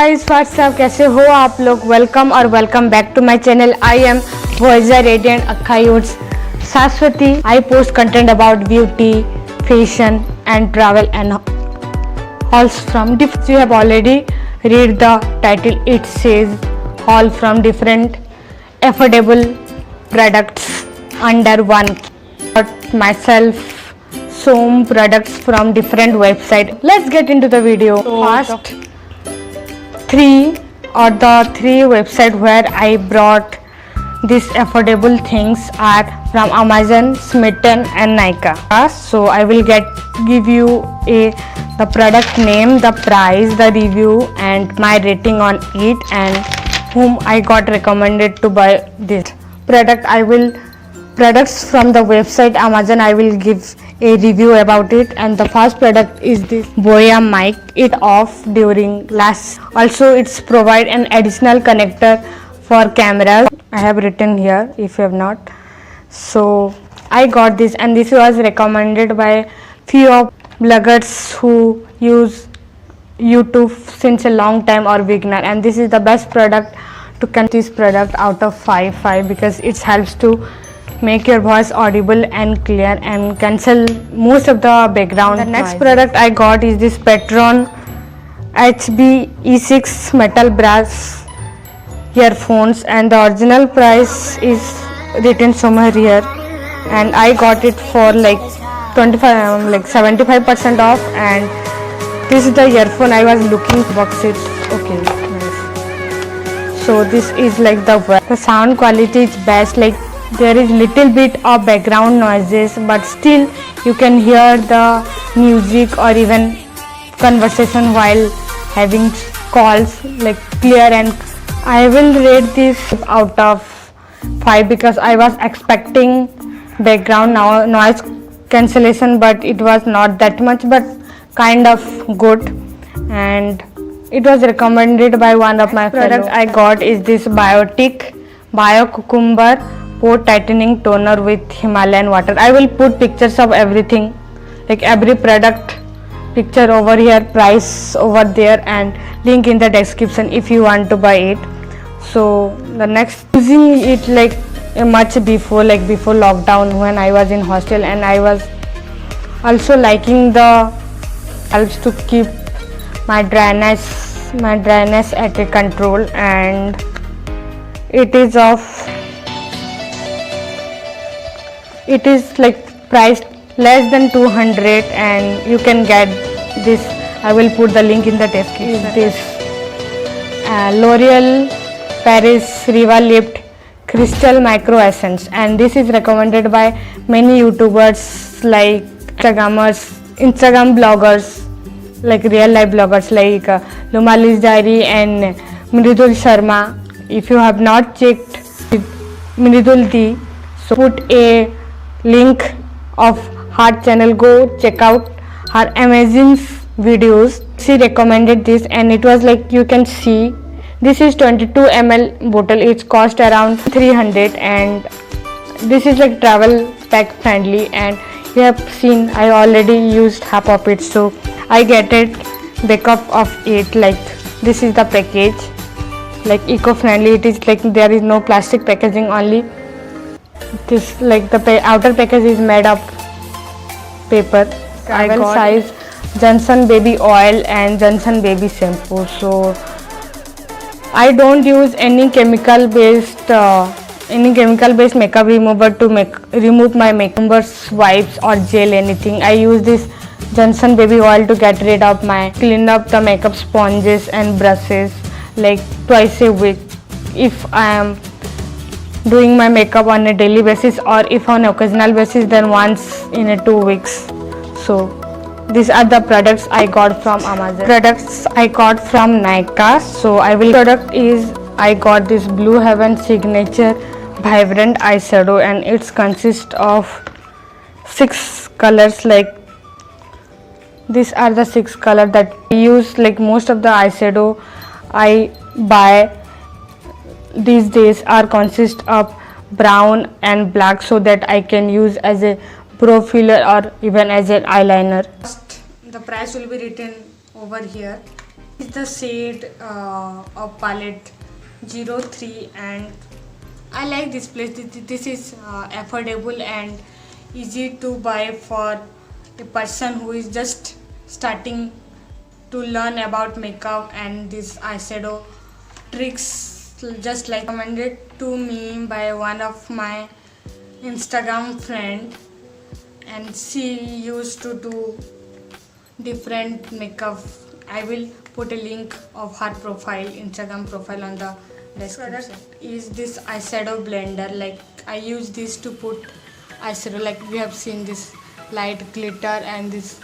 Guys what's up, कैसे हो आप लोग। वेलकम और welcome back to my channel. I am voyager radiant अक्खायूट्स Saraswati. I post content about beauty, fashion and travel and hauls from different. You have already read the title. It says haul from different affordable products under one. Got myself some products from different website. Let's get into the video. First three website where I brought these affordable things are from Amazon, Smitten and Nykaa. So I will give you the product name, the price, the review and my rating on it, and whom I got recommended to buy this product. Products from the website Amazon, I will give a review about it. And the first product is this Boya mic. It off during last. Also it's provide an additional connector for cameras. I have written here if you have not. So I got this, and this was recommended by few of bloggers who use YouTube since a long time or beginner, and this is the best product to consider this product out of 5 because it helps to make your voice audible and clear and cancel most of the background. The next product I got is this Petron HB E6 metal brass earphones, and the original price is written somewhere here, and I got it for like 75% off. And this is the earphone I was looking box it. Okay, nice. So this is like the sound quality is best. Like there is little bit of background noises, but still you can hear the music or even conversation while having calls like clear. And I will rate this out of 5 because I was expecting background noise cancellation, but it was not that much, but kind of good, and it was recommended by one of my product I got is this Biotic Bio Cucumber Pore Tightening Toner with Himalayan water. I will put pictures of everything, like every product picture over here, price over there, and link in the description if you want to buy it. So the next, using it like much before, like before lockdown when I was in hostel, and I was also liking the helps to keep my dryness at a control, and it is like priced less than 200, and you can get this. I will put the link in the description. This L'Oreal Paris Riva Lift Crystal Micro Essence, and this is recommended by many YouTubers like Instagram bloggers, like real life bloggers like Lumali's Diary and Mridul Sharma. If you have not checked Mridul Di, so put a link of her channel, go check out her amazing videos. She recommended this, and it was like, you can see this is 22 ml bottle. It's cost around 300, and this is like travel pack friendly, and you have seen I already used half of it, so I get it backup of it. Like this is the package, like eco-friendly. It is like there is no plastic packaging, only this like the outer package is made of paper. Travel size Johnson baby oil and Johnson baby shampoo. So I don't use any chemical based makeup remover to remove my makeup, wipes or gel, anything. I use this Johnson baby oil to get rid of clean up the makeup sponges and brushes like twice a week if I am doing my makeup on a daily basis, or if on occasional basis then once in a 2 weeks. So these are the products I got from Amazon. Products I got from Nykaa. So I got this Blue Heaven Signature Vibrant Eyeshadow, and it consists of 6 colors. Like these are the 6 colors that I use. Like most of the eyeshadow I buy these days are consist of brown and black, so that I can use as a brow filler or even as an eyeliner. First, the price will be written over here. It's the shade of palette 03, and I like this place. This is affordable and easy to buy for a person who is just starting to learn about makeup and this eyeshadow tricks, just like recommended to me by one of my Instagram friend, and she used to do different makeup. I will put a link of her profile, Instagram profile, on the description. Product is this eyeshadow blender. Like I use this to put eyeshadow. Like we have seen this light glitter and this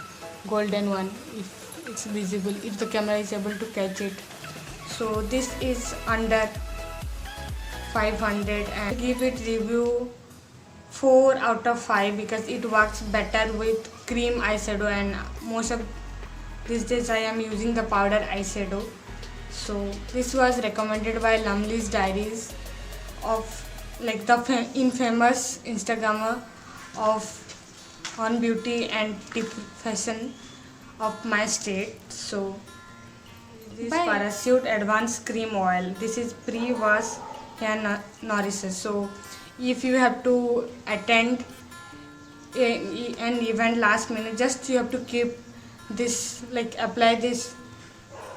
golden one. If it's visible, if the camera is able to catch it. So this is under 500, and I give it review 4 out of 5 because it works better with cream eyeshadow, and most of these days I am using the powder eyeshadow. So this was recommended by Lumley's Diaries, of like the infamous Instagrammer of on beauty and tip fashion of my state. So this Parachute Advanced Cream Oil. This is pre-wash hair nourishes. So if you have to attend an event last minute, just you have to keep this, like apply this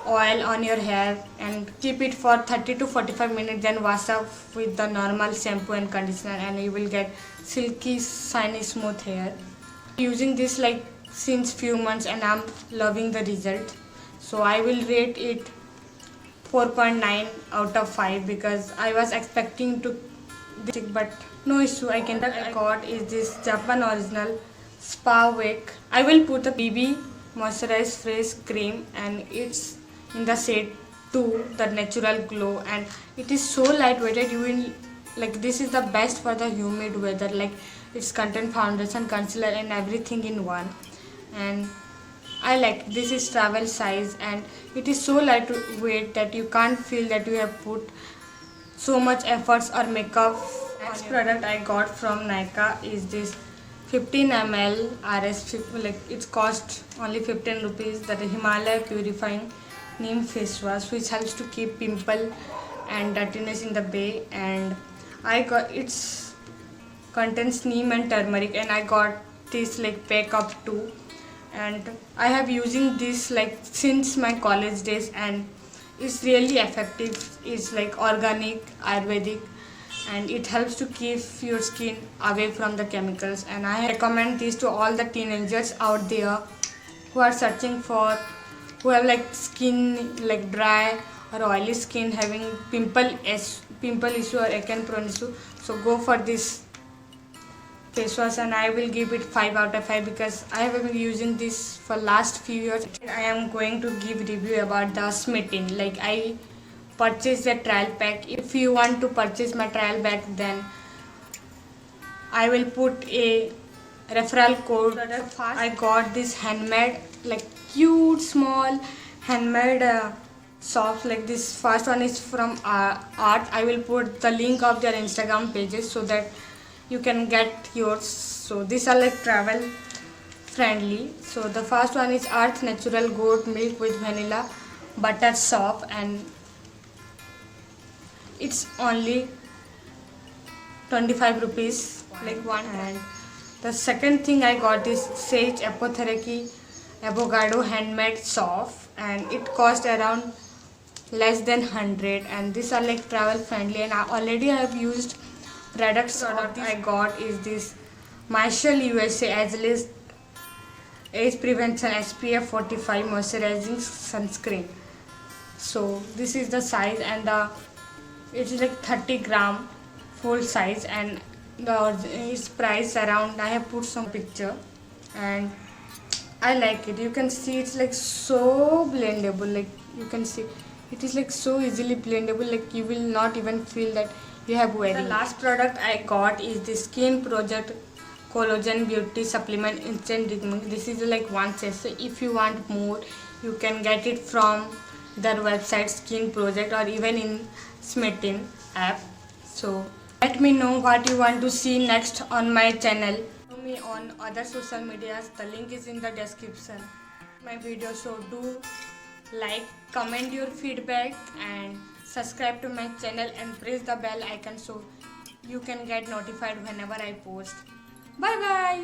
oil on your hair and keep it for 30 to 45 minutes, then wash off with the normal shampoo and conditioner, and you will get silky, shiny, smooth hair. Using this like since few months and I'm loving the result. So I will rate it 4.9 out of 5 because I was expecting to this, but no issue. I got is this Japan Original Spa Wake. I will put the BB Moisturized Face Cream, and it's in the shade 2, the Natural Glow, and it is so lightweighted. You will like, this is the best for the humid weather. Like it's contain foundation, concealer and everything in one, and I like this is travel size, and it is so lightweight that you can't feel that you have put so much efforts or makeup. Next product I got from Nykaa is this 15 ml RS, like it's cost only 15 rupees, that is Himalaya Purifying Neem Face Wash, which helps to keep pimple and dirtiness in the bay. And I got, it's contains neem and turmeric, and I got this like pack of 2, and I have using this like since my college days, and it's really effective. It's like organic, Ayurvedic, and it helps to keep your skin away from the chemicals. And I recommend this to all the teenagers out there who are searching for, who have like skin like dry or oily skin, having pimple issue or acne prone issue. So go for this face wash, and I will give it 5 out of 5 because I have been using this for last few years. I am going to give review about the Smitten. Like I purchased a trial pack. If you want to purchase my trial pack, then I will put a referral code. I got this handmade, like cute small handmade socks. Like this first one is from Art. I will put the link of their Instagram pages so that you can get yours. So these are like travel friendly. So the first one is Earth Natural Goat Milk with Vanilla Butter Soap, and it's only 25 rupees, like one. And the second thing I got is Sage Apotherapy Avocado Handmade Soap, and it cost around less than 100, and these are like travel friendly, and I already have used products. Product I got is this Marshall USA Ageless Age Prevention SPF 45 Moisturizing Sunscreen. So this is the size, and it is like 30 gram full size, and its price around, I have put some picture, and I like it. You can see it's like so blendable. Like you can see it is like so easily blendable, like you will not even feel that you have wearing. The last product I got is the Skin Project Collagen Beauty Supplement Instant Drink. This is like one set. So if you want more, you can get it from their website Skin Project, or even in Smitten app. So let me know what you want to see next on my channel. Follow me on other social medias. The link is in the description. My video, so do like, comment your feedback, and subscribe to my channel and press the bell icon so you can get notified whenever I post. Bye bye.